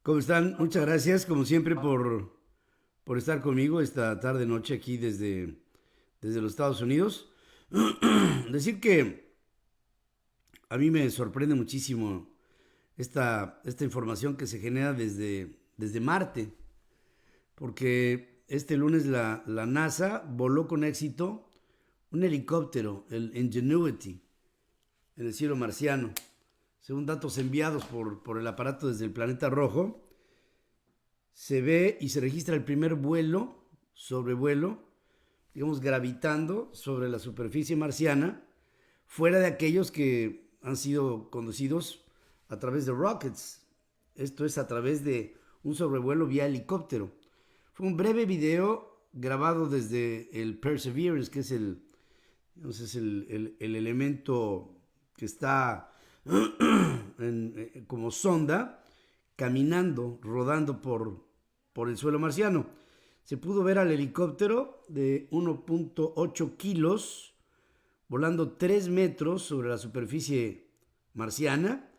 ¿Cómo están? Muchas gracias, como siempre, por estar conmigo esta tarde noche aquí desde los Estados Unidos. Decir que a mí me sorprende muchísimo esta información que se genera desde Marte, porque este lunes la NASA voló con éxito un helicóptero, el Ingenuity, en el cielo marciano. Según datos enviados por el aparato desde el planeta rojo, se ve y se registra el primer sobrevuelo, digamos, gravitando sobre la superficie marciana, fuera de aquellos que han sido conducidos a través de rockets. Esto es a través de un sobrevuelo vía helicóptero. Fue un breve video grabado desde el Perseverance, que es el elemento que está como sonda, caminando, rodando por el suelo marciano. Se pudo ver al helicóptero de 1.8 kilos volando 3 metros sobre la superficie marciana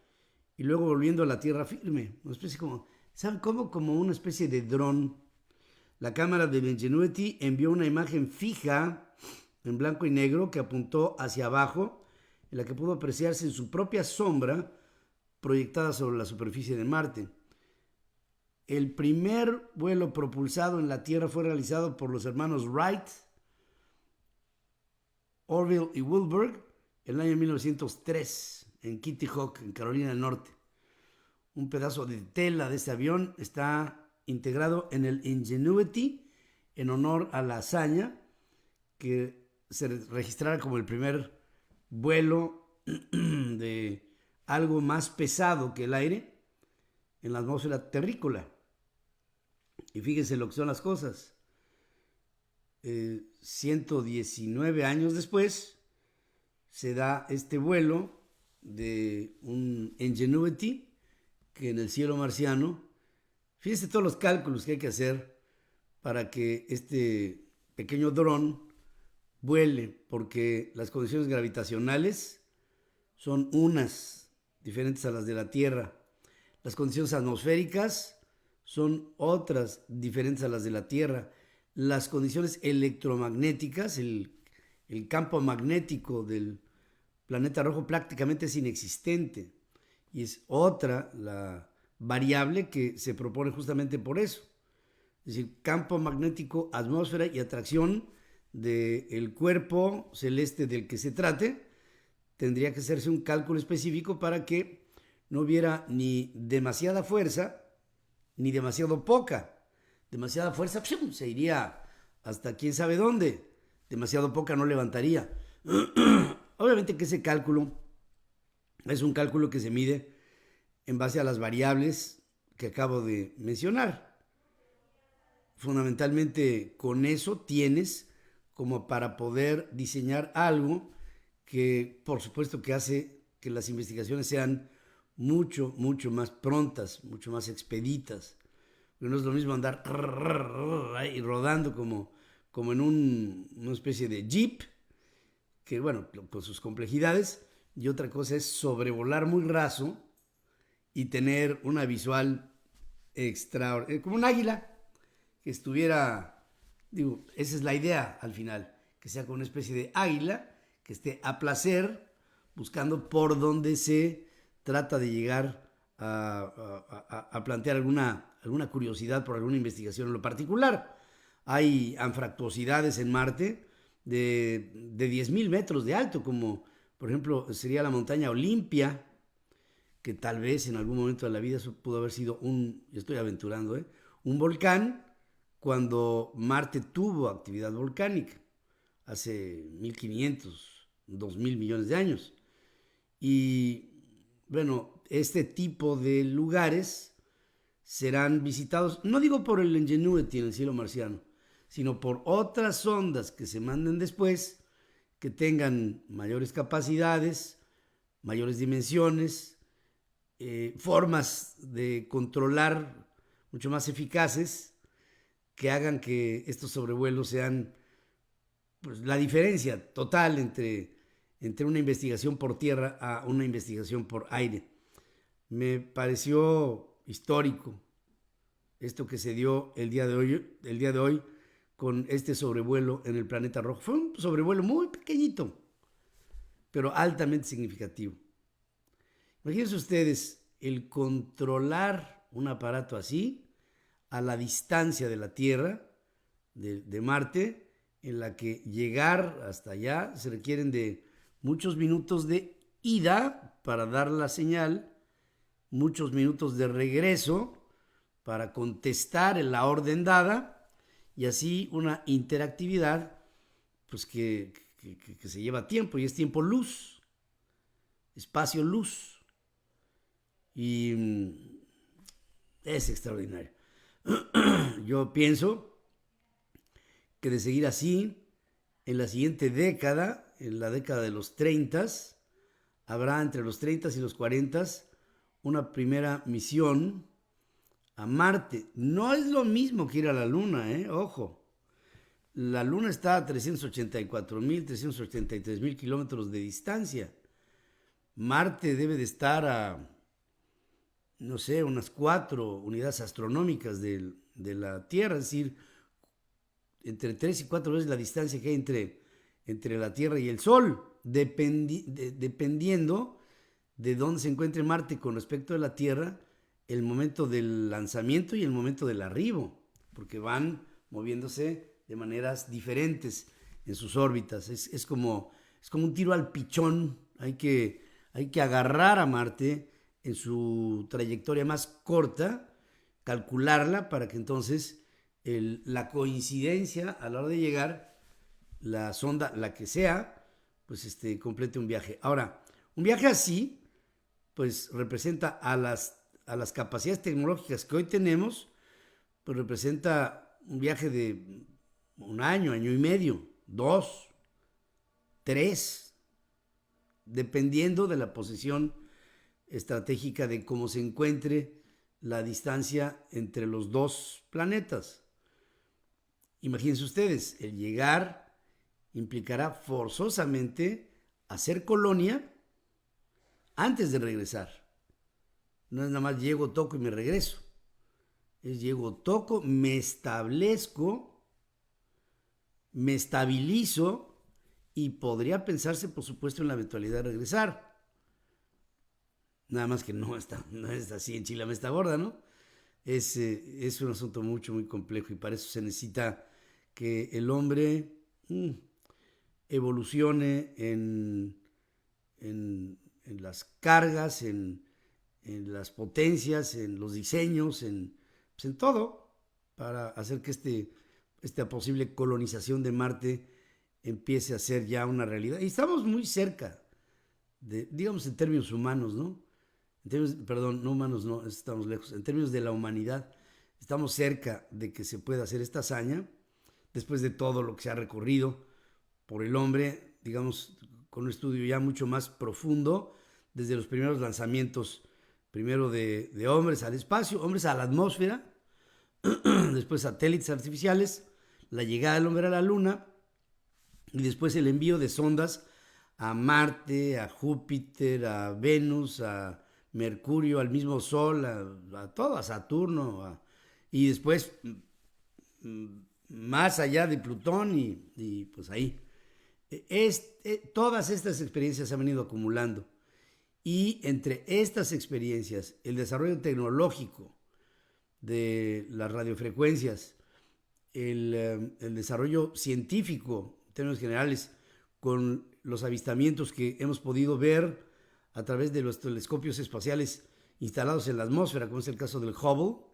y luego volviendo a la tierra firme. Una especie como, ¿saben cómo? Como una especie de dron. La cámara del Ingenuity envió una imagen fija en blanco y negro que apuntó hacia abajo, en la que pudo apreciarse en su propia sombra proyectada sobre la superficie de Marte. El primer vuelo propulsado en la Tierra fue realizado por los hermanos Wright, Orville y Wilbur en el año 1903 en Kitty Hawk, en Carolina del Norte. Un pedazo de tela de este avión está integrado en el Ingenuity en honor a la hazaña que se registrara como el primer vuelo de algo más pesado que el aire en la atmósfera terrícola. Y fíjense lo que son las cosas. 119 años después se da este vuelo de un Ingenuity que en el cielo marciano, fíjense todos los cálculos que hay que hacer para que este pequeño dron vuele, porque las condiciones gravitacionales son unas diferentes a las de la Tierra. Las condiciones atmosféricas son otras diferentes a las de la Tierra. Las condiciones electromagnéticas, el campo magnético del planeta rojo prácticamente es inexistente. Y es otra la variable que se propone justamente por eso. Es decir, campo magnético, atmósfera y atracción del cuerpo celeste del que se trate. Tendría que hacerse un cálculo específico para que no hubiera ni demasiada fuerza ni demasiado poca. Demasiada fuerza se iría hasta quién sabe dónde. Demasiado poca no levantaría. Obviamente que ese cálculo es un cálculo que se mide en base a las variables que acabo de mencionar. Fundamentalmente con eso tienes como para poder diseñar algo que por supuesto que hace que las investigaciones sean mucho más prontas, mucho más expeditas. No es lo mismo andar y rodando como en una especie de jeep, que bueno, con sus complejidades, y otra cosa es sobrevolar muy raso y tener una visual extraordinaria, como un águila que estuviera, digo, esa es la idea al final, que sea como una especie de águila que esté a placer buscando por donde se trata de llegar a plantear alguna curiosidad por alguna investigación en lo particular. Hay anfractuosidades en Marte de 10.000 metros de alto, como por ejemplo sería la montaña Olimpia, que tal vez en algún momento de la vida eso pudo haber sido estoy aventurando, un volcán cuando Marte tuvo actividad volcánica hace 1.500, 2.000 millones de años. Y bueno, este tipo de lugares serán visitados, no digo por el Ingenuity en el cielo marciano, sino por otras sondas que se manden después, que tengan mayores capacidades, mayores dimensiones, formas de controlar mucho más eficaces, que hagan que estos sobrevuelos sean pues, la diferencia total entre una investigación por tierra a una investigación por aire. Me pareció histórico, esto que se dio el día de hoy con este sobrevuelo en el planeta rojo. Fue un sobrevuelo muy pequeñito, pero altamente significativo. Imagínense ustedes el controlar un aparato así a la distancia de la Tierra, de Marte, en la que llegar hasta allá se requieren de muchos minutos de ida para dar la señal, muchos minutos de regreso para contestar en la orden dada y así una interactividad pues que se lleva tiempo y es tiempo luz, espacio luz y es extraordinario. Yo pienso que de seguir así, en la siguiente década, en la década de los 30, habrá entre los 30 y los 40 una primera misión a Marte. No es lo mismo que ir a la Luna, ojo. La Luna está a 384.000, 383.000 kilómetros de distancia. Marte debe de estar a, no sé, unas 4 unidades astronómicas de la Tierra, es decir, entre 3 y 4 veces la distancia que hay entre la Tierra y el Sol, dependiendo de dónde se encuentre Marte con respecto a la Tierra, el momento del lanzamiento y el momento del arribo, porque van moviéndose de maneras diferentes en sus órbitas. Es como un tiro al pichón. Hay que agarrar a Marte en su trayectoria más corta, calcularla para que entonces la coincidencia a la hora de llegar, la sonda, la que sea, pues complete un viaje. Ahora, un viaje así, pues representa a las capacidades tecnológicas que hoy tenemos, pues representa un viaje de un año, año y medio, 2, 3, dependiendo de la posición estratégica de cómo se encuentre la distancia entre los dos planetas. Imagínense ustedes, el llegar implicará forzosamente hacer colonia antes de regresar. No es nada más llego, toco y me regreso. Es llego, toco, me establezco, me estabilizo y podría pensarse, por supuesto, en la eventualidad de regresar. Nada más que no es así en Chile, me está gorda, ¿no? Es un asunto muy complejo y para eso se necesita que el hombre evolucione en las cargas, en las potencias, en los diseños, pues en todo, para hacer que esta posible colonización de Marte empiece a ser ya una realidad. Y estamos muy cerca, digamos en términos humanos, ¿no? Perdón, no humanos, no, estamos lejos. En términos de la humanidad, estamos cerca de que se pueda hacer esta hazaña, después de todo lo que se ha recorrido por el hombre, digamos, con un estudio ya mucho más profundo, desde los primeros lanzamientos, primero de hombres al espacio, hombres a la atmósfera, después satélites artificiales, la llegada del hombre a la Luna, y después el envío de sondas a Marte, a Júpiter, a Venus, a Mercurio, al mismo Sol, a todo, a Saturno, y después más allá de Plutón y pues ahí. Todas estas experiencias se han venido acumulando y entre estas experiencias, el desarrollo tecnológico de las radiofrecuencias, el desarrollo científico en términos generales con los avistamientos que hemos podido ver a través de los telescopios espaciales instalados en la atmósfera, como es el caso del Hubble,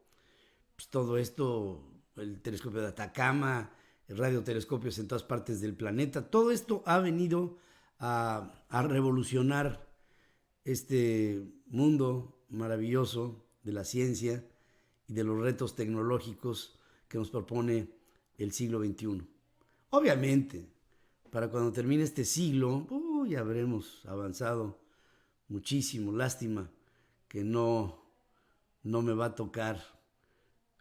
pues todo esto, el telescopio de Atacama, el radiotelescopios en todas partes del planeta, todo esto ha venido a revolucionar este mundo maravilloso de la ciencia y de los retos tecnológicos que nos propone el siglo XXI. Obviamente, para cuando termine este siglo, ya habremos avanzado muchísimo. Lástima que no me va a tocar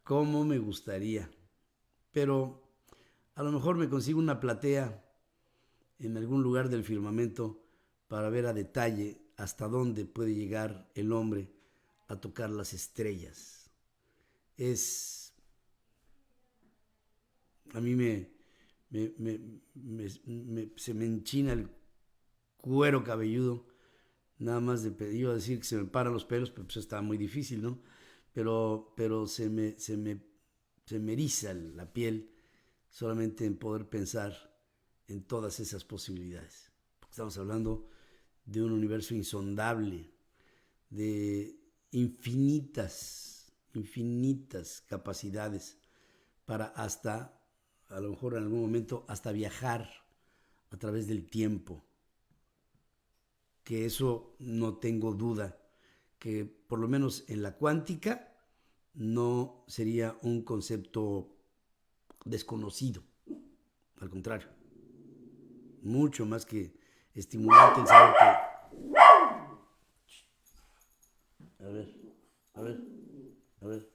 como me gustaría. Pero a lo mejor me consigo una platea en algún lugar del firmamento para ver a detalle hasta dónde puede llegar el hombre a tocar las estrellas. Es A mí se me enchina el cuero cabelludo, nada más de pedir, iba a decir que se me paran los pelos, pero pues está muy difícil, ¿no? Pero se me eriza la piel solamente en poder pensar en todas esas posibilidades. Porque estamos hablando de un universo insondable, de infinitas capacidades para hasta, a lo mejor en algún momento, hasta viajar a través del tiempo. Que eso no tengo duda, que por lo menos en la cuántica no sería un concepto desconocido. Al contrario, mucho más que estimulante el saber que... A ver, a ver, a ver,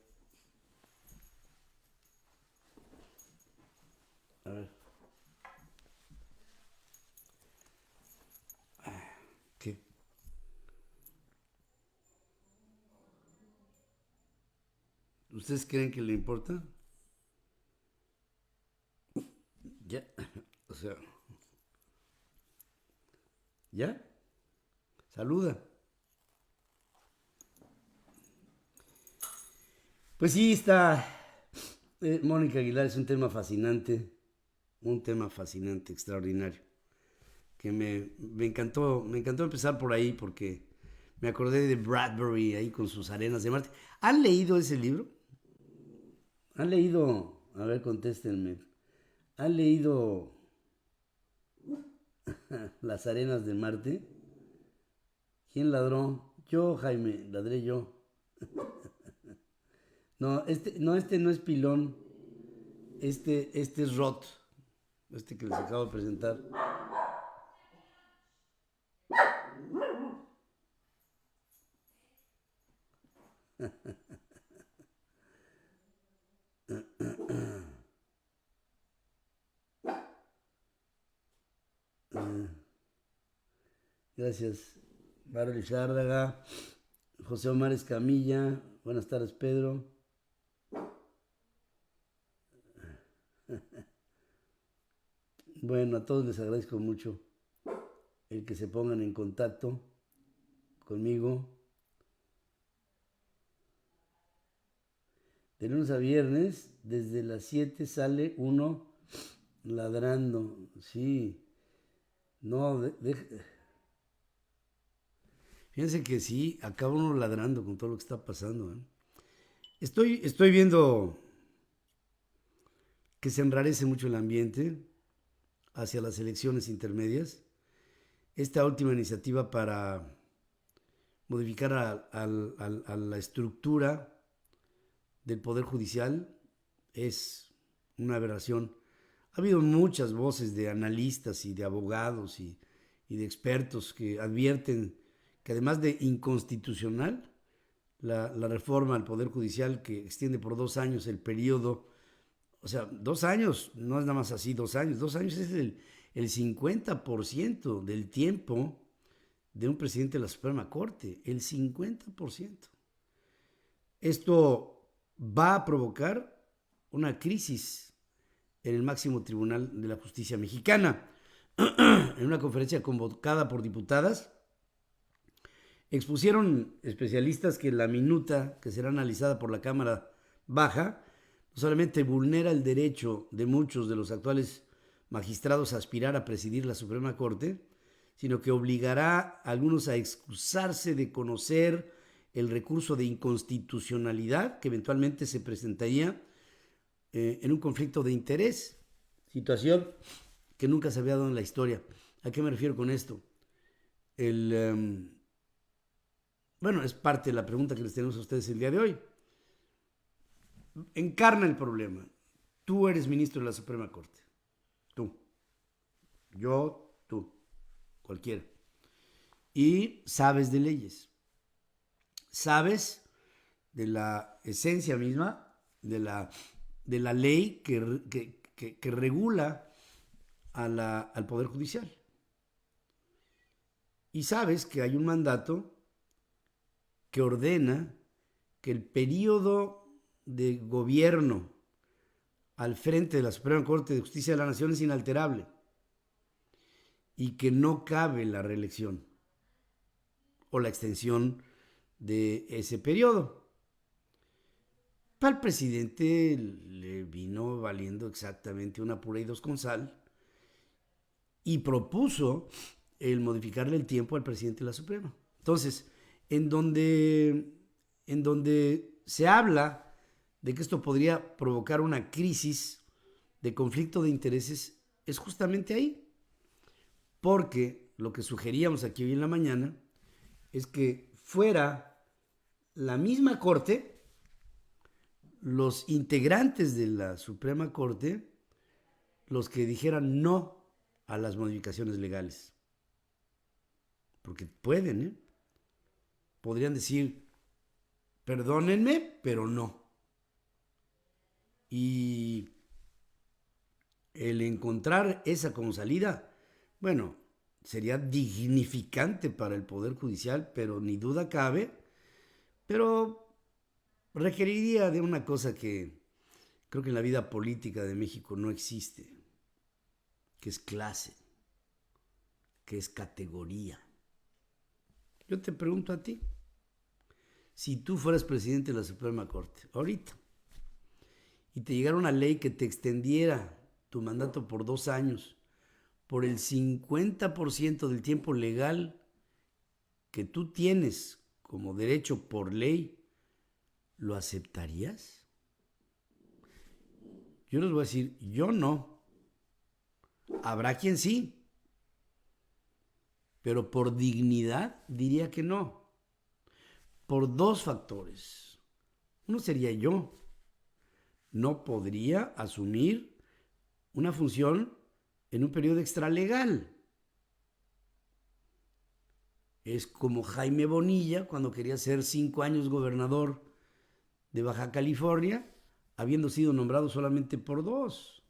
a ver. ¿Qué? ¿Ustedes creen que le importa? Ya, o sea, ¿ya? Saluda. Pues sí, está... Mónica Aguilar es un tema fascinante, extraordinario, que me encantó empezar por ahí porque me acordé de Bradbury ahí con sus arenas de Marte. ¿Han leído ese libro? ¿Han leído? A ver, contéstenme. ¿Han leído Las arenas de Marte? ¿Quién ladró? Yo, Jaime, ladré yo. No, este no es Pilón. Este es Roth. Este que les acabo de presentar. Gracias. Bárbara Lizárraga, José Omar Escamilla. Buenas tardes, Pedro. Bueno, a todos les agradezco mucho el que se pongan en contacto conmigo. De lunes a viernes, desde las 7 sale uno ladrando. Sí. No, fíjense que sí, acaba uno ladrando con todo lo que está pasando. ¿Eh? Estoy viendo que se enrarece mucho el ambiente hacia las elecciones intermedias. Esta última iniciativa para modificar a la estructura del Poder Judicial es una aberración. Ha habido muchas voces de analistas y de abogados y de expertos que advierten que además de inconstitucional, la reforma al Poder Judicial que extiende por 2 años el periodo, o sea, 2 años, no es nada más así, 2 años, 2 años es el 50% del tiempo de un presidente de la Suprema Corte, el 50%. Esto va a provocar una crisis en el máximo tribunal de la justicia mexicana. En una conferencia convocada por diputadas, expusieron especialistas que la minuta que será analizada por la Cámara Baja no solamente vulnera el derecho de muchos de los actuales magistrados a aspirar a presidir la Suprema Corte, sino que obligará a algunos a excusarse de conocer el recurso de inconstitucionalidad que eventualmente se presentaría en un conflicto de interés, situación que nunca se había dado en la historia. ¿A qué me refiero con esto? Bueno, es parte de la pregunta que les tenemos a ustedes el día de hoy. Encarna el problema. Tú eres ministro de la Suprema Corte. Tú. Yo, tú. Cualquiera. Y sabes de leyes. Sabes de la esencia misma de la ley que regula al Poder Judicial. Y sabes que hay un mandato que ordena que el periodo de gobierno al frente de la Suprema Corte de Justicia de la Nación es inalterable y que no cabe la reelección o la extensión de ese periodo. Para el presidente le vino valiendo exactamente una pura y dos con sal y propuso el modificarle el tiempo al presidente de la Suprema. Entonces, en donde se habla de que esto podría provocar una crisis de conflicto de intereses, es justamente ahí. Porque lo que sugeríamos aquí hoy en la mañana es que fuera la misma Corte, los integrantes de la Suprema Corte, los que dijeran no a las modificaciones legales. Porque pueden, ¿eh? Podrían decir, perdónenme, pero no. Y el encontrar esa como salida, bueno, sería dignificante para el Poder Judicial, pero ni duda cabe, pero requeriría de una cosa que creo que en la vida política de México no existe, que es clase, que es categoría. Yo te pregunto a ti, si tú fueras presidente de la Suprema Corte, ahorita, y te llegara una ley que te extendiera tu mandato por 2 años, por el 50% del tiempo legal que tú tienes como derecho por ley, ¿lo aceptarías? Yo les voy a decir, yo no. Habrá quien sí, pero por dignidad diría que no. Por 2 factores. Uno sería yo. No podría asumir una función en un periodo extralegal. Es como Jaime Bonilla cuando quería ser 5 años gobernador de Baja California, habiendo sido nombrado solamente por 2.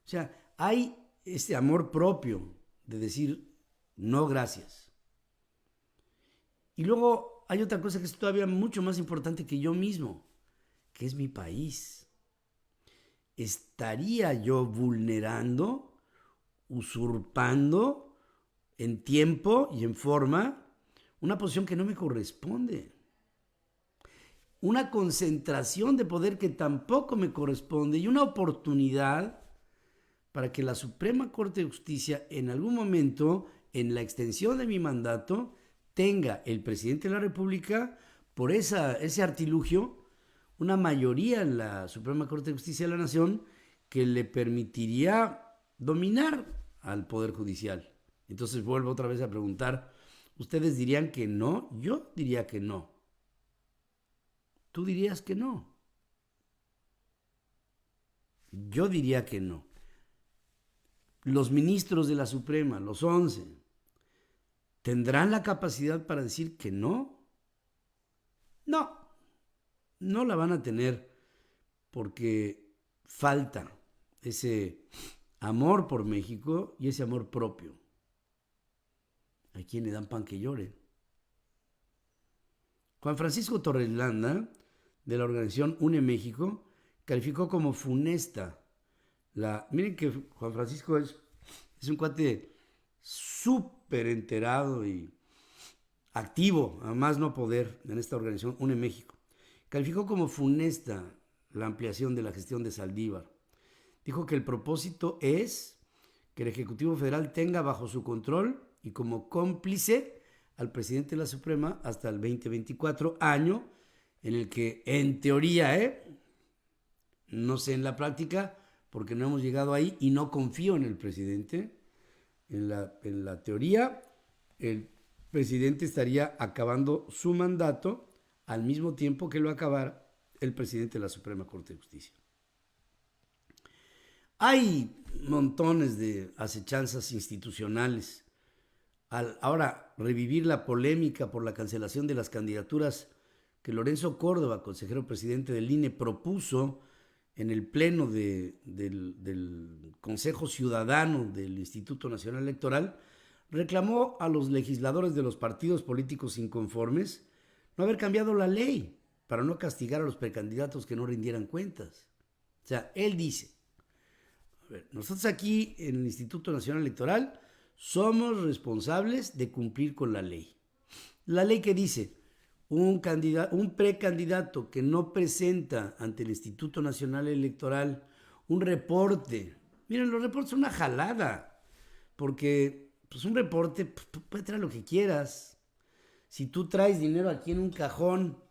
O sea, hay este amor propio de decir no gracias. Y luego hay otra cosa que es todavía mucho más importante que yo mismo, que es mi país. ¿Estaría yo vulnerando, usurpando en tiempo y en forma una posición que no me corresponde? Una concentración de poder que tampoco me corresponde y una oportunidad para que la Suprema Corte de Justicia en algún momento, en la extensión de mi mandato, tenga el presidente de la República, por ese artilugio, una mayoría en la Suprema Corte de Justicia de la Nación que le permitiría dominar al Poder Judicial. Entonces vuelvo otra vez a preguntar, ¿ustedes dirían que no? Yo diría que no. Tú dirías que no. Yo diría que no. Los ministros de la Suprema, los 11, ¿tendrán la capacidad para decir que no? No, no la van a tener porque falta ese amor por México y ese amor propio. ¿A quién le dan pan que llore? Juan Francisco Torreslanda, de la organización UNE México, calificó como funesta miren que Juan Francisco es un cuate súper enterado y activo, a más no poder, en esta organización UNE México. Calificó como funesta la ampliación de la gestión de Saldívar. Dijo que el propósito es que el Ejecutivo Federal tenga bajo su control y como cómplice al presidente de la Suprema hasta el 2024, año en el que, en teoría, no sé en la práctica, porque no hemos llegado ahí y no confío en el presidente, en la teoría, el presidente estaría acabando su mandato al mismo tiempo que lo acabara el presidente de la Suprema Corte de Justicia. Hay montones de acechanzas institucionales. Ahora, revivir la polémica por la cancelación de las candidaturas que Lorenzo Córdoba, consejero presidente del INE, propuso en el pleno del Consejo Ciudadano del Instituto Nacional Electoral, reclamó a los legisladores de los partidos políticos inconformes no haber cambiado la ley para no castigar a los precandidatos que no rindieran cuentas. sea, él dice, a ver, nosotros aquí en el Instituto Nacional Electoral somos responsables de cumplir con la ley. La ley que dice, un precandidato que no presenta ante el Instituto Nacional Electoral un reporte. Miren, los reportes son una jalada, porque pues un reporte puede traer lo que quieras. Si tú traes dinero aquí en un cajón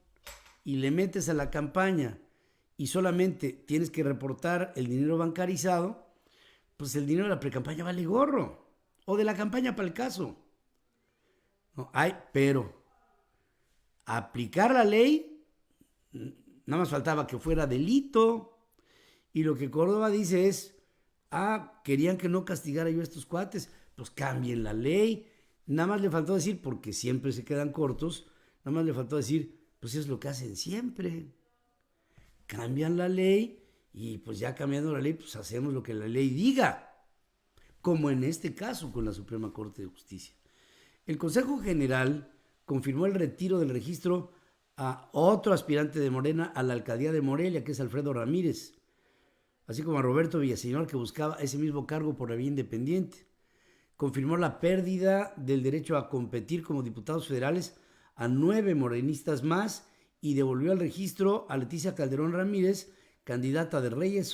y le metes a la campaña y solamente tienes que reportar el dinero bancarizado, pues el dinero de la precampaña vale gorro. O de la campaña para el caso. No, pero aplicar la ley, nada más faltaba que fuera delito. Y lo que Córdoba dice es, querían que no castigara yo a estos cuates, pues cambien la ley. Nada más le faltó decir, porque siempre se quedan cortos, nada más le faltó decir, pues es lo que hacen siempre. Cambian la ley y pues ya cambiando la ley, pues hacemos lo que la ley diga. Como en este caso con la Suprema Corte de Justicia. El Consejo General confirmó el retiro del registro a otro aspirante de Morena a la alcaldía de Morelia, que es Alfredo Ramírez, así como a Roberto Villaseñor, que buscaba ese mismo cargo por la vía independiente. Confirmó la pérdida del derecho a competir como diputados federales a 9 morenistas más y devolvió al registro a Leticia Calderón Ramírez, candidata de redes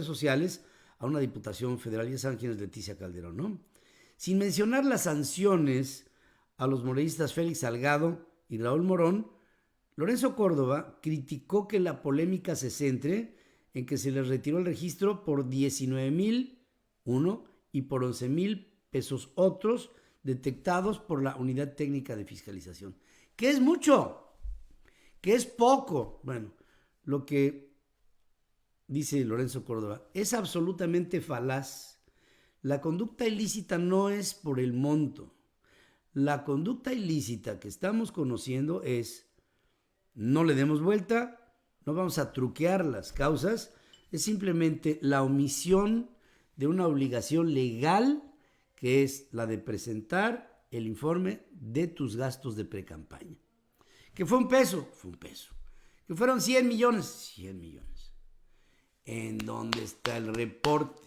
sociales, a una diputación federal. Ya saben quién es Leticia Calderón, ¿no? Sin mencionar las sanciones a los morenistas Félix Salgado y Raúl Morón, Lorenzo Córdoba criticó que la polémica se centre en que se les retiró el registro por 19,000 uno y por 11,000 pesos otros detectados por la Unidad Técnica de Fiscalización. ¿Qué es mucho? ¿Qué es poco? Bueno, lo que dice Lorenzo Córdoba es absolutamente falaz. La conducta ilícita no es por el monto. La conducta ilícita que estamos conociendo es, no le demos vuelta, no vamos a truquear las causas, es simplemente la omisión de una obligación legal que es la de presentar el informe de tus gastos de precampaña. ¿Que fue un peso? Fue un peso. ¿Que fueron 100 millones? 100 millones. ¿En dónde está el reporte?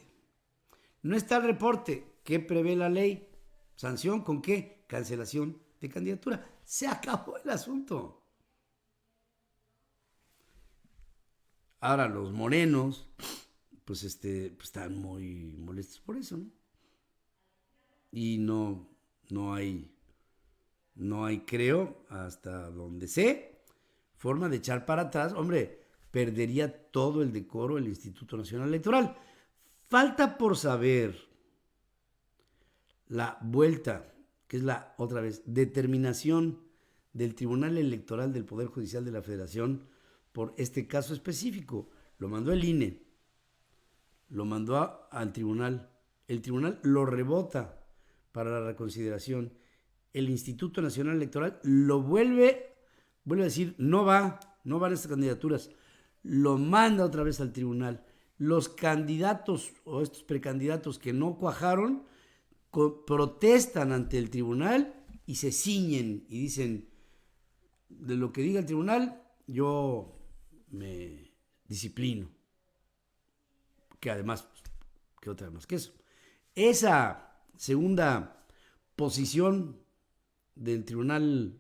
No está el reporte. ¿Qué prevé la ley? ¿Sanción con qué? Cancelación de candidatura. Se acabó el asunto. Ahora los morenos, pues están muy molestos por eso, ¿no? Y no hay, creo, hasta donde sé, forma de echar para atrás. Hombre, perdería todo el decoro el Instituto Nacional Electoral. Falta por saber la vuelta, que es la, otra vez, determinación del Tribunal Electoral del Poder Judicial de la Federación por este caso específico. Lo mandó el INE, lo mandó al tribunal, el tribunal lo rebota para la reconsideración, el Instituto Nacional Electoral lo vuelve a decir, no van estas candidaturas, lo manda otra vez al tribunal. Los candidatos o estos precandidatos que no cuajaron protestan ante el tribunal y se ciñen y dicen, de lo que diga el tribunal, yo me disciplino. Que además, ¿qué otra más que eso? Esa segunda posición del Tribunal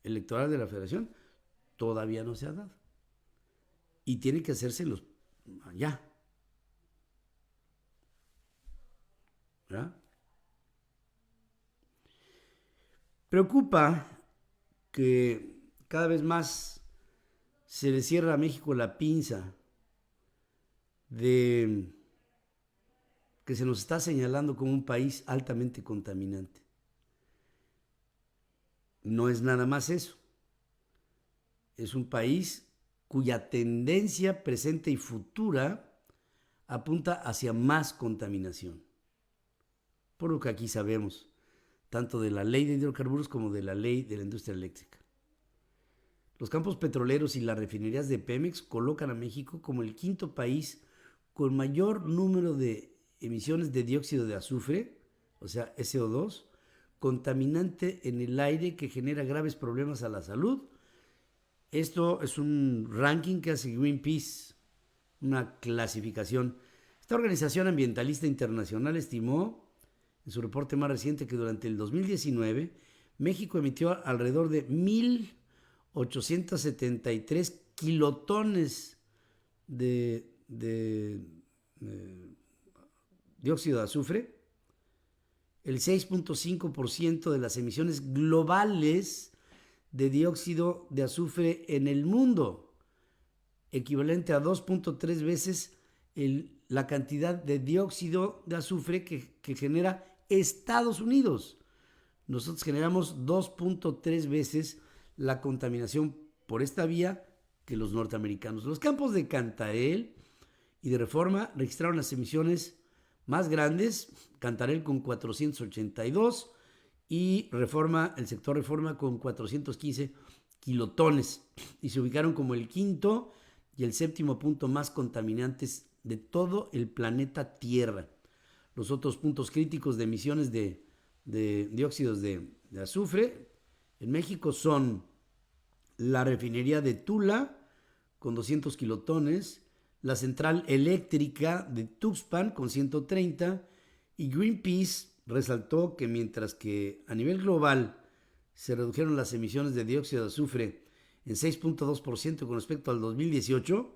Electoral de la Federación todavía no se ha dado. Y tiene que hacerse ya. ¿Verdad? Preocupa que cada vez más se le cierra a México la pinza de que se nos está señalando como un país altamente contaminante. No es nada más eso. Es un país cuya tendencia presente y futura apunta hacia más contaminación. Por lo que aquí sabemos, tanto de la ley de hidrocarburos como de la ley de la industria eléctrica. Los campos petroleros y las refinerías de Pemex colocan a México como el quinto país con mayor número de emisiones de dióxido de azufre, o sea, SO2, contaminante en el aire que genera graves problemas a la salud. Esto es un ranking que hace Greenpeace, una clasificación. Esta organización ambientalista internacional estimó en su reporte más reciente que durante el 2019 México emitió alrededor de 1.873 kilotones de dióxido de azufre, el 6.5% de las emisiones globales de dióxido de azufre en el mundo, equivalente a 2.3 veces la cantidad de dióxido de azufre que genera Estados Unidos. Nosotros generamos 2.3 veces la contaminación por esta vía que los norteamericanos. Los campos de Cantarell y de Reforma registraron las emisiones más grandes, Cantarell con 482 y Reforma, el sector Reforma con 415 kilotones, y se ubicaron como el quinto y el séptimo punto más contaminantes de todo el planeta Tierra. Los otros puntos críticos de emisiones de dióxidos de azufre en México son la refinería de Tula con 200 kilotones, la central eléctrica de Tuxpan con 130, y Greenpeace resaltó que mientras que a nivel global se redujeron las emisiones de dióxido de azufre en 6.2% con respecto al 2018,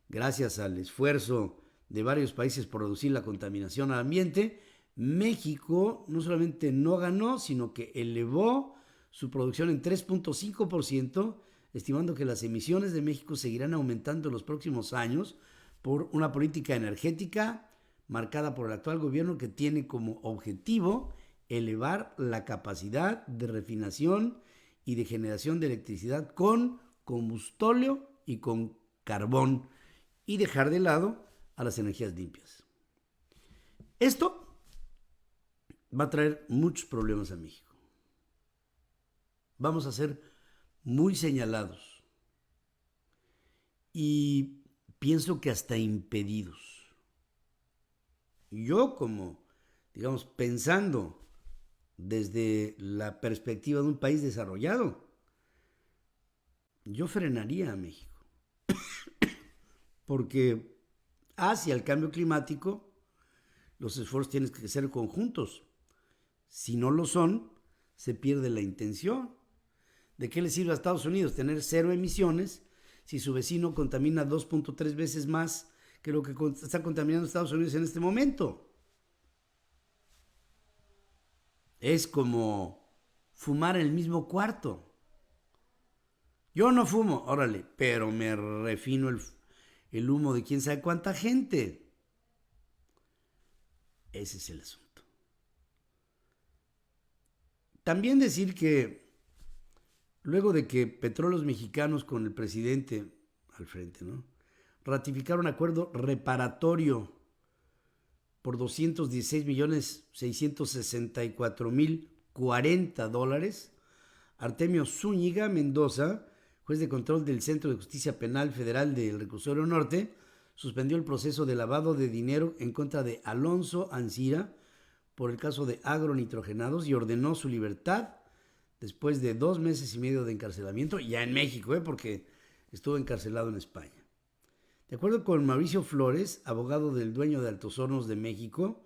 gracias al esfuerzo de varios países por reducir la contaminación al ambiente, México no solamente no ganó, sino que elevó su producción en 3.5%, estimando que las emisiones de México seguirán aumentando en los próximos años por una política energética marcada por el actual gobierno que tiene como objetivo elevar la capacidad de refinación y de generación de electricidad con combustóleo y con carbón y dejar de lado a las energías limpias. Esto va a traer muchos problemas a México. Vamos a ser muy señalados y pienso que hasta impedidos. Yo, como, digamos, pensando desde la perspectiva de un país desarrollado, yo frenaría a México. Porque hacia el cambio climático los esfuerzos tienen que ser conjuntos. Si no lo son, se pierde la intención. ¿De qué le sirve a Estados Unidos tener 0 emisiones si su vecino contamina 2.3 veces más que lo que está contaminando Estados Unidos en este momento? Es como fumar en el mismo cuarto. Yo no fumo, órale, pero me refino el humo de quién sabe cuánta gente. Ese es el asunto. También decir que luego de que Petróleos Mexicanos con el presidente al frente, ¿no?, ratificaron un acuerdo reparatorio por $216,664,040, Artemio Zúñiga Mendoza, juez de control del Centro de Justicia Penal Federal del Reclusorio Norte, suspendió el proceso de lavado de dinero en contra de Alonso Ancira por el caso de agronitrogenados y ordenó su libertad después de 2 meses y medio de encarcelamiento, ya en México, porque estuvo encarcelado en España. De acuerdo con Mauricio Flores, abogado del dueño de Altos Hornos de México,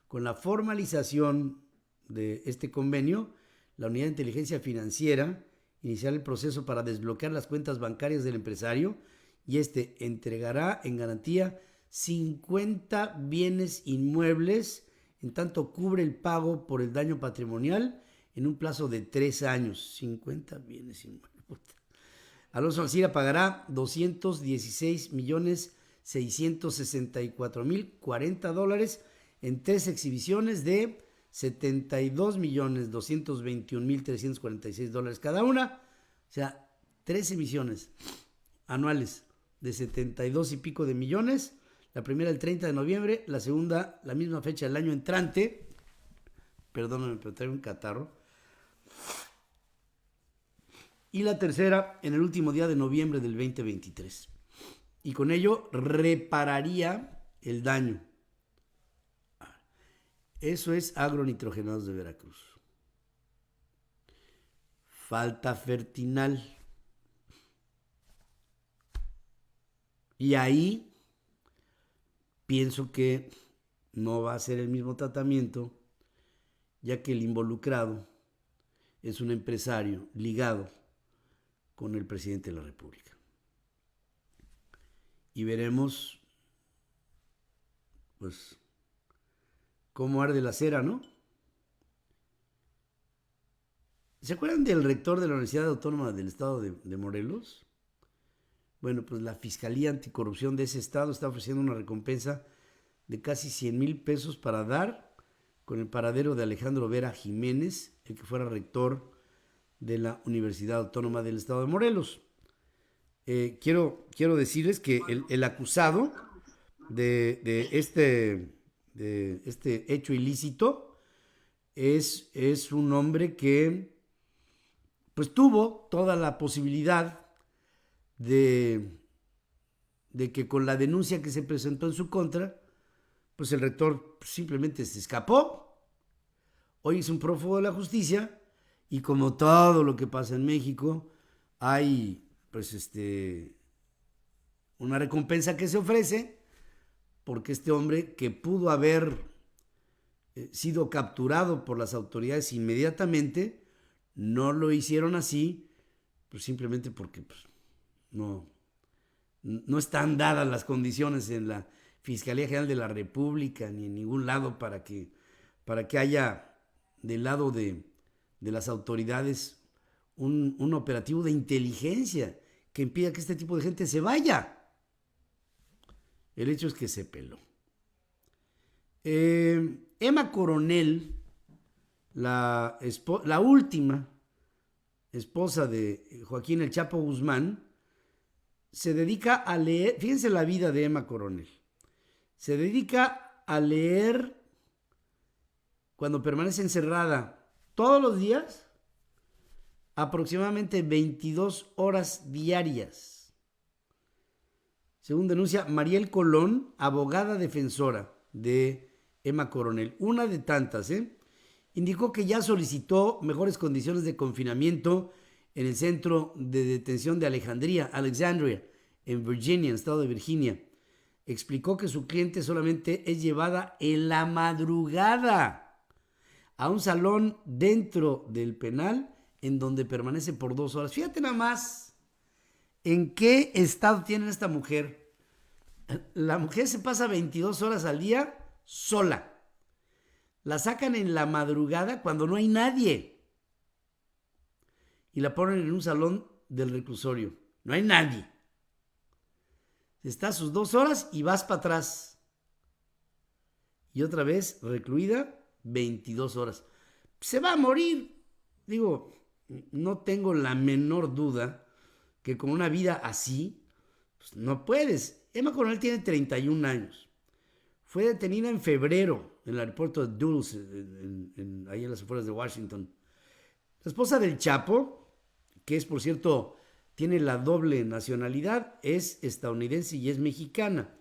con la formalización de este convenio, la Unidad de Inteligencia Financiera iniciará el proceso para desbloquear las cuentas bancarias del empresario y este entregará en garantía 50 bienes inmuebles, en tanto cubre el pago por el daño patrimonial en un plazo de 3 años. 50 bienes inmuebles. Alonso Ancira pagará $216,664,040 en 3 exhibiciones de $72,221,346 cada una. O sea, 3 emisiones anuales de 72 y pico de millones. La primera el 30 de noviembre, la segunda la misma fecha del año entrante. Perdóname, pero traigo un catarro. Y la tercera en el último día de noviembre del 2023. Y con ello repararía el daño. Eso es agronitrogenados de Veracruz. Falta Fertinal. Y ahí pienso que no va a ser el mismo tratamiento, ya que el involucrado es un empresario ligado con el presidente de la República. Y veremos, pues, cómo arde la cera, ¿no? ¿Se acuerdan del rector de la Universidad Autónoma del Estado de Morelos? Bueno, pues la Fiscalía Anticorrupción de ese estado está ofreciendo una recompensa de casi 100,000 pesos para dar con el paradero de Alejandro Vera Jiménez, el que fuera rector de la Universidad Autónoma del Estado de Morelos. Quiero decirles que el acusado de este hecho ilícito es un hombre que pues tuvo toda la posibilidad de que con la denuncia que se presentó en su contra, pues el rector simplemente se escapó. Hoy es un prófugo de la justicia y como todo lo que pasa en México, hay pues una recompensa que se ofrece porque este hombre que pudo haber sido capturado por las autoridades inmediatamente, no lo hicieron así, pues simplemente porque pues, no están dadas las condiciones en la Fiscalía General de la República ni en ningún lado para que haya del lado de las autoridades un operativo de inteligencia que impida que este tipo de gente se vaya. El hecho es que se peló. Emma Coronel, la última esposa de Joaquín El Chapo Guzmán, se dedica a leer, fíjense la vida de Emma Coronel, se dedica a leer cuando permanece encerrada todos los días, aproximadamente 22 horas diarias. Según denuncia Mariel Colón, abogada defensora de Emma Coronel, una de tantas, indicó que ya solicitó mejores condiciones de confinamiento en el centro de detención de Alexandria, en Virginia, en el estado de Virginia. Explicó que su cliente solamente es llevada en la madrugada a un salón dentro del penal en donde permanece por 2 horas. Fíjate nada más en qué estado tiene esta mujer. La mujer se pasa 22 horas al día sola. La sacan en la madrugada cuando no hay nadie y la ponen en un salón del reclusorio. No hay nadie. Está sus 2 horas y vas para atrás. Y otra vez recluida 22 horas. Se va a morir. Digo, no tengo la menor duda que con una vida así, pues no puedes. Emma Coronel tiene 31 años. Fue detenida en febrero en el aeropuerto de Dulles, ahí en las afueras de Washington. La esposa del Chapo, que es, por cierto, tiene la doble nacionalidad, es estadounidense y es mexicana.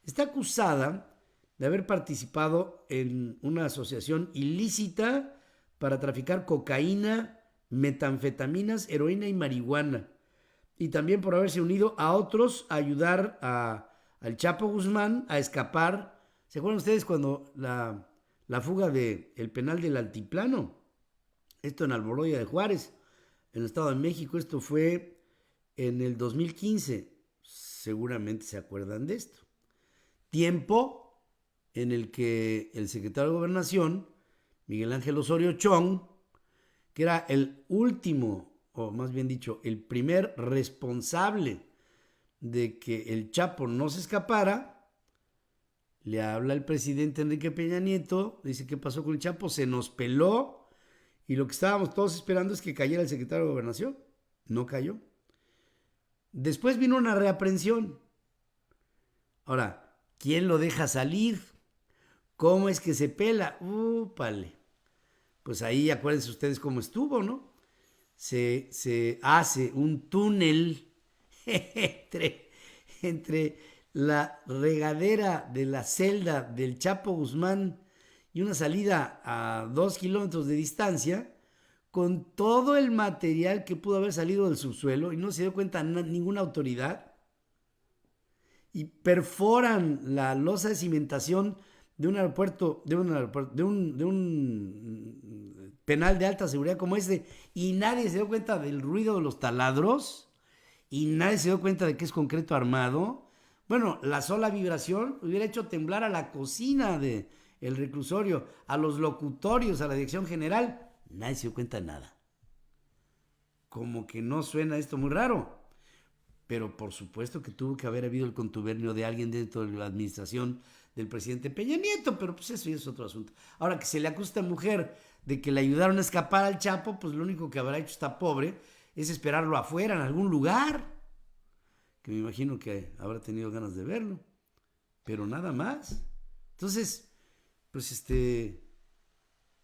Está acusada de haber participado en una asociación ilícita para traficar cocaína, metanfetaminas, heroína y marihuana. Y también por haberse unido a otros a ayudar al Chapo Guzmán a escapar. ¿Se acuerdan ustedes cuando la fuga del penal del Altiplano? Esto en Almoloya de Juárez, en el Estado de México. Esto fue en el 2015. Seguramente se acuerdan de esto. Tiempo en el que el secretario de Gobernación, Miguel Ángel Osorio Chong, que era el último, o más bien dicho, el primer responsable de que el Chapo no se escapara, le habla el presidente Enrique Peña Nieto, dice: ¿qué pasó con el Chapo? Se nos peló, y lo que estábamos todos esperando es que cayera el secretario de Gobernación. No cayó. Después vino una reaprehensión. Ahora, ¿quién lo deja salir? ¿Cómo es que se pela? ¡Úpale! Pues ahí acuérdense ustedes cómo estuvo, ¿no? Se hace un túnel entre la regadera de la celda del Chapo Guzmán y una salida a 2 kilómetros de distancia, con todo el material que pudo haber salido del subsuelo y no se dio cuenta ninguna autoridad. y perforan la losa de cimentación de un aeropuerto, de un penal de alta seguridad como este, y nadie se dio cuenta del ruido de los taladros, y nadie se dio cuenta de que es concreto armado. Bueno, la sola vibración hubiera hecho temblar a la cocina del reclusorio, a los locutorios, a la dirección general. Nadie se dio cuenta de nada. Como que no suena esto muy raro. Pero por supuesto que tuvo que haber habido el contubernio de alguien dentro de la administración del presidente Peña Nieto, pero pues eso ya es otro asunto. Ahora que se le acusa a esta mujer de que le ayudaron a escapar al Chapo, pues lo único que habrá hecho esta pobre es esperarlo afuera, en algún lugar, que me imagino que habrá tenido ganas de verlo, pero nada más. Entonces, pues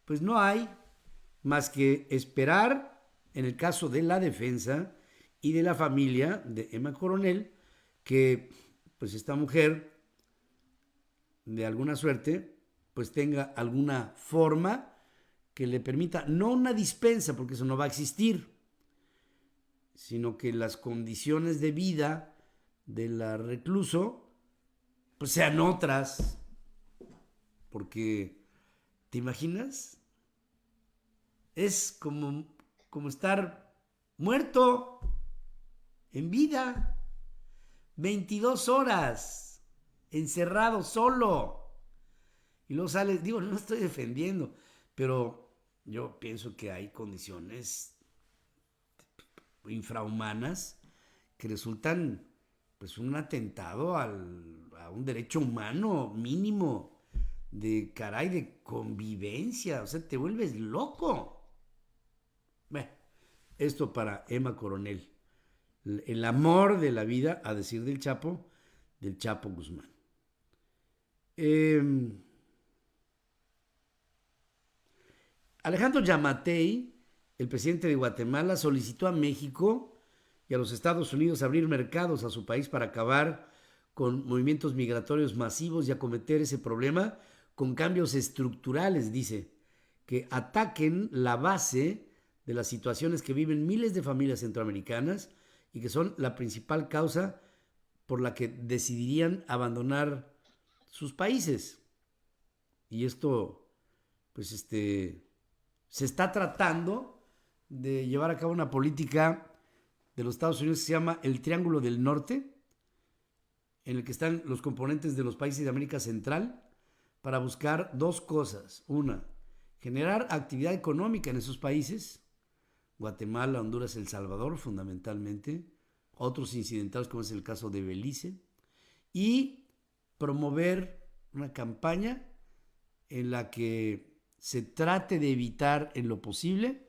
pues no hay más que esperar, en el caso de la defensa y de la familia de Emma Coronel, que pues esta mujer, de alguna suerte, pues tenga alguna forma que le permita, no una dispensa, porque eso no va a existir, sino que las condiciones de vida de la recluso pues sean otras, porque ¿te imaginas? Es como estar muerto en vida, 22 horas encerrado solo, y luego sales. Digo, no estoy defendiendo, pero yo pienso que hay condiciones infrahumanas que resultan pues un atentado a un derecho humano mínimo de caray, de convivencia. O sea, te vuelves loco. Bueno, esto para Emma Coronel, el amor de la vida, a decir del Chapo Guzmán. Alejandro Yamatei, el presidente de Guatemala, solicitó a México y a los Estados Unidos abrir mercados a su país para acabar con movimientos migratorios masivos y acometer ese problema con cambios estructurales, dice, que ataquen la base de las situaciones que viven miles de familias centroamericanas y que son la principal causa por la que decidirían abandonar sus países. Y esto, pues se está tratando de llevar a cabo una política de los Estados Unidos que se llama el Triángulo del Norte, en el que están los componentes de los países de América Central, para buscar dos cosas. Una, generar actividad económica en esos países, Guatemala, Honduras, El Salvador fundamentalmente, otros incidentales como es el caso de Belice, y promover una campaña en la que se trate de evitar en lo posible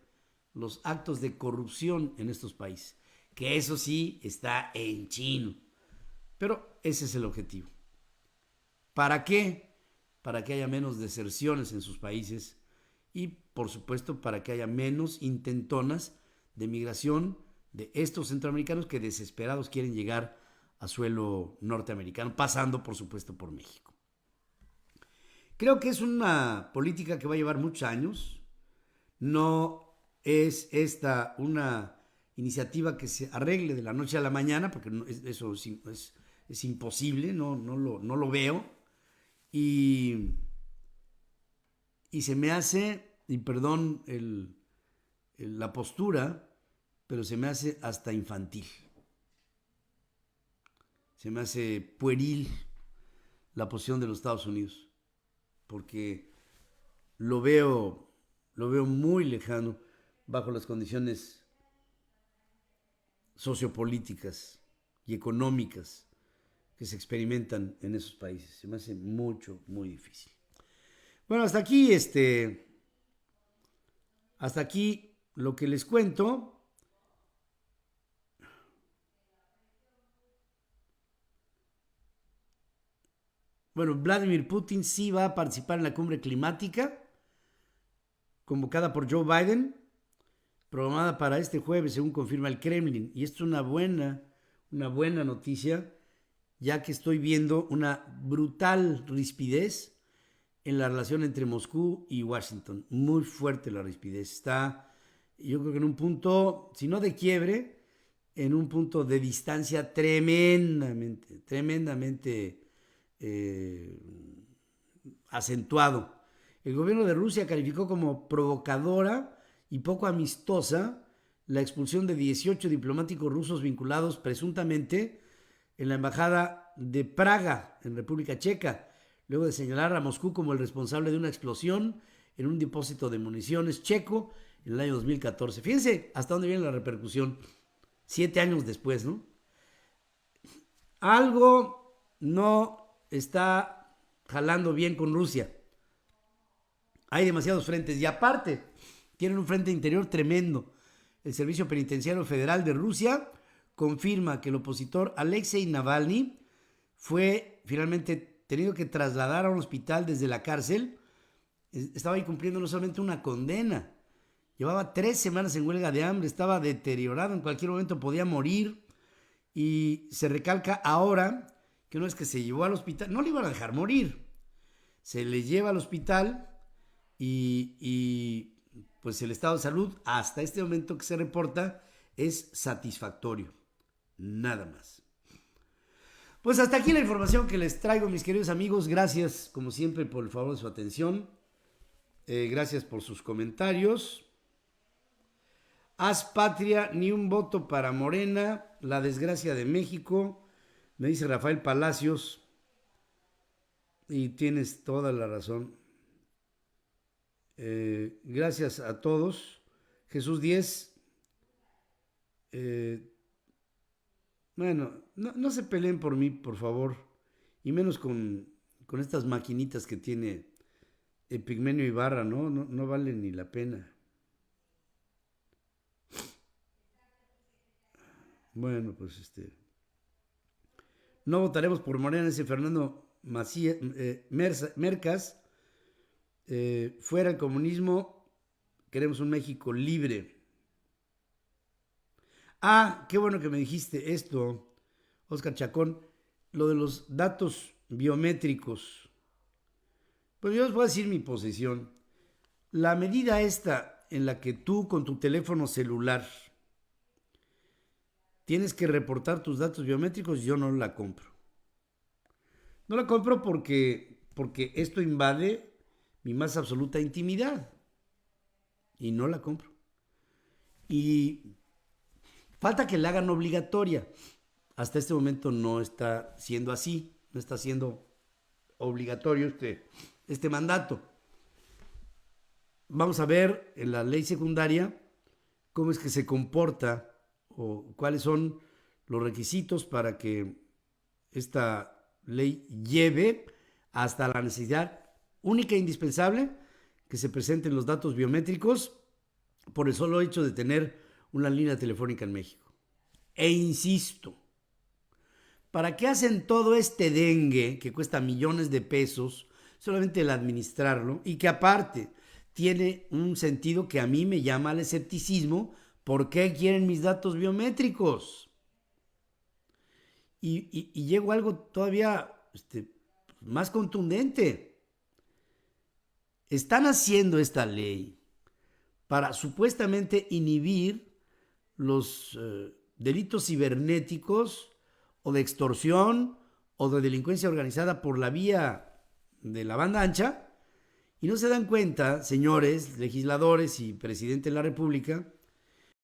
los actos de corrupción en estos países, que eso sí está en chino, pero ese es el objetivo. ¿Para qué? Para que haya menos deserciones en sus países y, por supuesto, para que haya menos intentonas de migración de estos centroamericanos que desesperados quieren llegar a suelo norteamericano, pasando, por supuesto, por México. Creo que es una política que va a llevar muchos años. No es esta una iniciativa que se arregle de la noche a la mañana, porque eso es imposible, no lo veo. Y se me hace, y perdón la postura, pero se me hace hasta infantil. Se me hace pueril la posición de los Estados Unidos, porque lo veo muy lejano bajo las condiciones sociopolíticas y económicas que se experimentan en esos países. Se me hace muy difícil. Bueno, hasta aquí lo que les cuento. Bueno, Vladimir Putin sí va a participar en la cumbre climática convocada por Joe Biden, programada para este jueves, según confirma el Kremlin. Y esto es una buena noticia, ya que estoy viendo una brutal rispidez en la relación entre Moscú y Washington. Muy fuerte la rispidez. Está, yo creo que en un punto, si no de quiebre, en un punto de distancia tremendamente acentuado. El gobierno de Rusia calificó como provocadora y poco amistosa la expulsión de 18 diplomáticos rusos vinculados presuntamente en la embajada de Praga, en República Checa, luego de señalar a Moscú como el responsable de una explosión en un depósito de municiones checo en el año 2014. Fíjense hasta dónde viene la repercusión 7 años después, ¿no? Algo no está jalando bien con Rusia. Hay demasiados frentes y aparte tienen un frente interior tremendo. El Servicio Penitenciario Federal de Rusia confirma que el opositor Alexei Navalny fue finalmente tenido que trasladar a un hospital desde la cárcel. Estaba ahí cumpliendo no solamente una condena, llevaba 3 semanas en huelga de hambre, estaba deteriorado, en cualquier momento podía morir. Y se recalca ahora que una vez que se llevó al hospital, no le iban a dejar morir, se le lleva al hospital y pues el estado de salud hasta este momento que se reporta es satisfactorio, nada más. Pues hasta aquí la información que les traigo, mis queridos amigos. Gracias como siempre por el favor de su atención, gracias por sus comentarios. Haz patria, ni un voto para Morena, la desgracia de México, me dice Rafael Palacios, y tienes toda la razón. Gracias a todos. Jesús 10. Bueno, no se peleen por mí, por favor, y menos con estas maquinitas que tiene Epigmenio Ibarra, ¿no? No vale ni la pena. Bueno, pues no votaremos por Morena, dice Fernando Mercas. Fuera el comunismo, queremos un México libre. Qué bueno que me dijiste esto, Oscar Chacón, lo de los datos biométricos. Pues yo les voy a decir mi posición. La medida esta en la que tú con tu teléfono celular tienes que reportar tus datos biométricos, yo no la compro. No la compro porque esto invade mi más absoluta intimidad. Y no la compro. Y falta que la hagan obligatoria. Hasta este momento no está siendo así. No está siendo obligatorio este mandato. Vamos a ver en la ley secundaria cómo es que se comporta o cuáles son los requisitos para que esta ley lleve hasta la necesidad única e indispensable que se presenten los datos biométricos por el solo hecho de tener una línea telefónica en México. E insisto, ¿para qué hacen todo este dengue que cuesta millones de pesos solamente el administrarlo y que aparte tiene un sentido que a mí me llama al escepticismo? ¿Por qué quieren mis datos biométricos? Y llego a algo todavía más contundente. Están haciendo esta ley para supuestamente inhibir los delitos cibernéticos o de extorsión o de delincuencia organizada por la vía de la banda ancha, y no se dan cuenta, señores legisladores y presidente de la República,